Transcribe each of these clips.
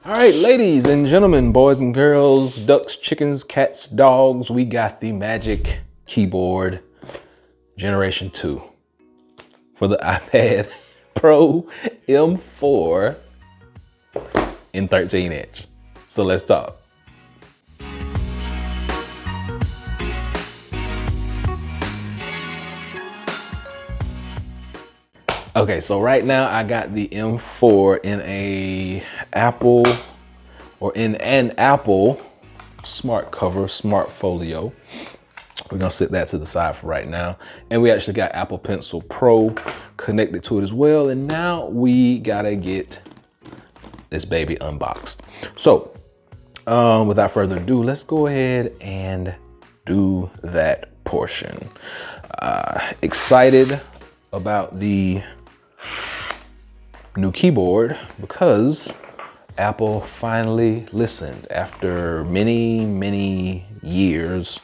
All right, ladies and gentlemen, boys and girls, ducks, chickens, cats, dogs, we got the Magic Keyboard Generation 2 for the iPad Pro M4 in 13-inch. So let's talk. Okay, so right now I got the M4 in an Apple smart cover, smart folio. We're gonna set that to the side for right now. And we actually got Apple Pencil Pro connected to it as well. And now we gotta get this baby unboxed. So without further ado, let's go ahead and do that portion. Excited about the new keyboard because Apple finally listened after many years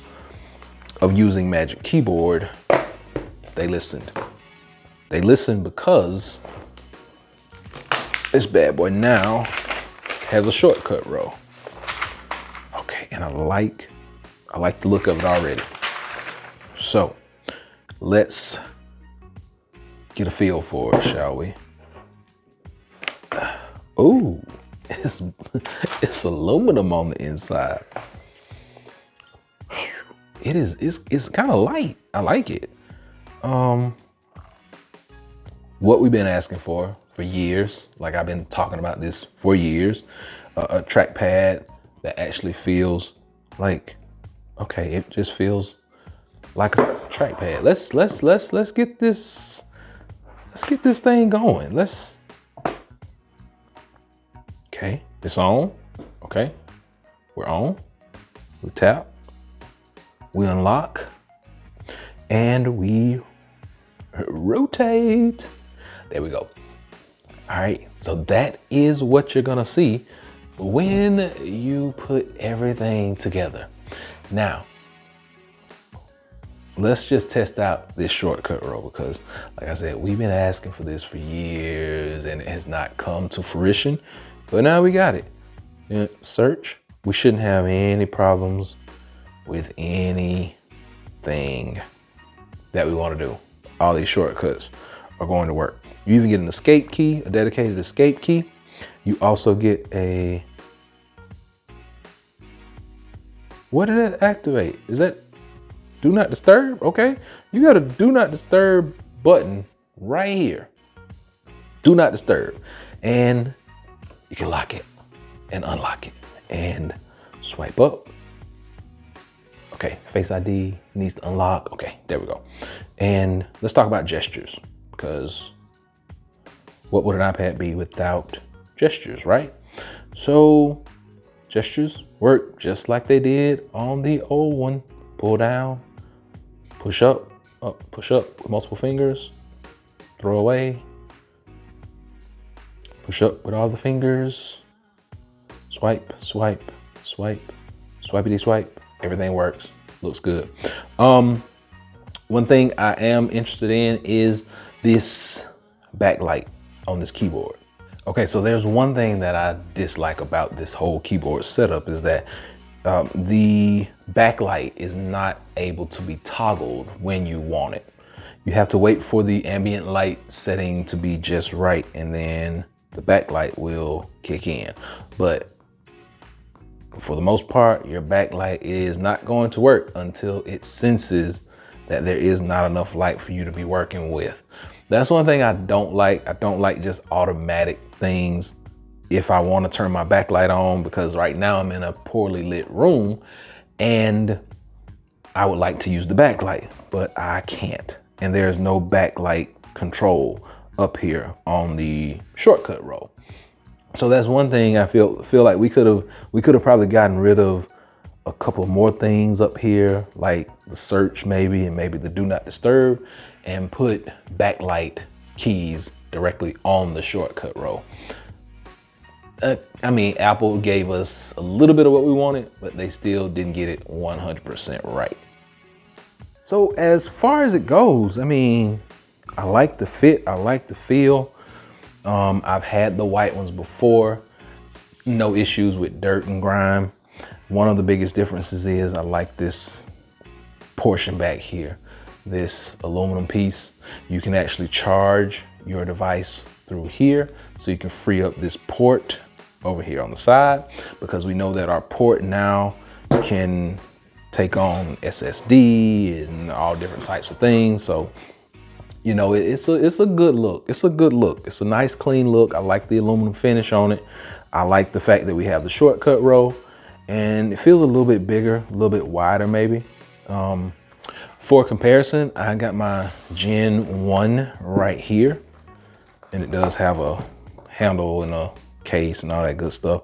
of using Magic Keyboard. They listened. They listened because this bad boy now has a shortcut row. Okay, and I like the look of it already. So let's get a feel for it, shall we? Oh, it's aluminum on the inside. It's kind of light. I like it. What we've been asking for years, like I've been talking about this for years, a trackpad that actually feels like, okay, it just feels like a trackpad. Let's get this thing going. Okay, it's on. Okay, we're on. We tap, we unlock, and we rotate. There we go. All right, so that is what you're gonna see when you put everything together. Now, let's just test out this shortcut row because, like I said, we've been asking for this for years and it has not come to fruition, but now we got it. Search, we shouldn't have any problems with anything that we want to do. All these shortcuts are going to work. You even get an escape key, a dedicated escape key. You also get a, what did it activate? Is that do not disturb? Okay, you got a do not disturb button right here. Do not disturb. And you can lock it and unlock it and swipe up. Okay, Face ID needs to unlock. Okay, there we go. And let's talk about gestures, because what would an iPad be without gestures, right? So gestures work just like they did on the old one. Pull down, push up, push up with multiple fingers, throw away, push up with all the fingers, swipe, swipe, swipe, swipey swipe. Everything works, looks good. One thing I am interested in is this backlight on this keyboard. Okay, so there's one thing that I dislike about this whole keyboard setup is that the backlight is not able to be toggled when you want it. You have to wait for the ambient light setting to be just right, and then the backlight will kick in. But for the most part, your backlight is not going to work until it senses that there is not enough light for you to be working with. That's one thing I don't like. I don't like just automatic things if I want to turn my backlight on, because right now I'm in a poorly lit room and I would like to use the backlight, but I can't. And there's no backlight control up here on the shortcut row. So that's one thing I feel like we could have probably gotten rid of a couple more things up here, like the search maybe, and maybe the do not disturb, and put backlight keys directly on the shortcut row. I mean, Apple gave us a little bit of what we wanted, but they still didn't get it 100% right. So as far as it goes, I mean, I like the fit, I like the feel. I've had the white ones before. No issues with dirt and grime. One of the biggest differences is I like this portion back here, this aluminum piece. You can actually charge your device through here, so you can free up this port over here on the side, because we know that our port now can take on SSD and all different types of things. So, you know, it's a good look. It's a good look. It's a nice clean look. I like the aluminum finish on it. I like the fact that we have the shortcut row, and it feels a little bit bigger, a little bit wider maybe. For comparison, I got my Gen 1 right here, and it does have a handle and a case and all that good stuff.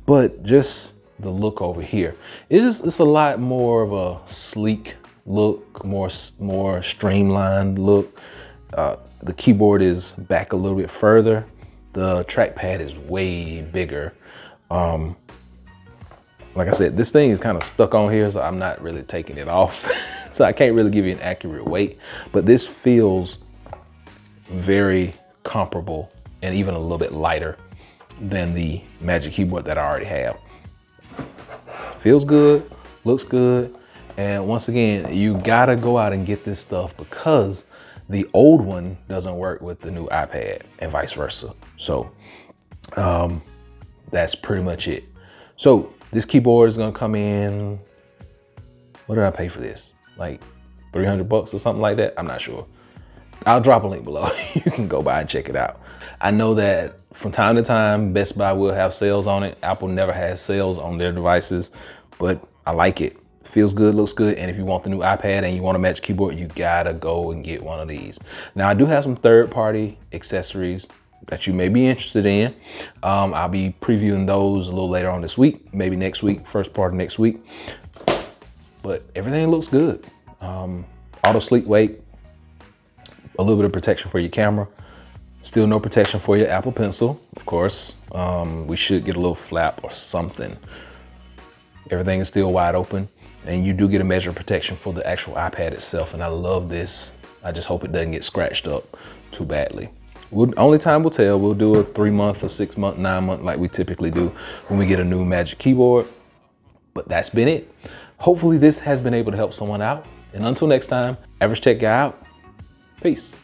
But just the look over here, it's a lot more of a sleek look, more streamlined look. The keyboard is back a little bit further. The trackpad is way bigger. Like I said, this thing is kind of stuck on here, so I'm not really taking it off. So I can't really give you an accurate weight, but this feels very comparable and even a little bit lighter than the Magic Keyboard that I already have. Feels good, looks good. And once again, you gotta go out and get this stuff, because the old one doesn't work with the new iPad and vice versa. So that's pretty much it. So this keyboard is gonna come in, what did I pay for this? Like 300 bucks or something like that? I'm not sure. I'll drop a link below. You can go by and check it out. I know that from time to time, Best Buy will have sales on it. Apple never has sales on their devices, but I like it. Feels good, looks good. And if you want the new iPad and you want a Magic Keyboard, you gotta go and get one of these. Now, I do have some third-party accessories that you may be interested in. I'll be previewing those a little later on this week, maybe next week, first part of next week. But everything looks good. Auto sleep weight, a little bit of protection for your camera. Still no protection for your Apple Pencil, of course. We should get a little flap or something. Everything is still wide open, and you do get a measure of protection for the actual iPad itself, and I love this. I just hope it doesn't get scratched up too badly. Only time will tell. We'll do a 3-month, a 6-month, 9-month like we typically do when we get a new Magic Keyboard. But that's been it. Hopefully this has been able to help someone out. And until next time, Average Tech Guy out. Peace.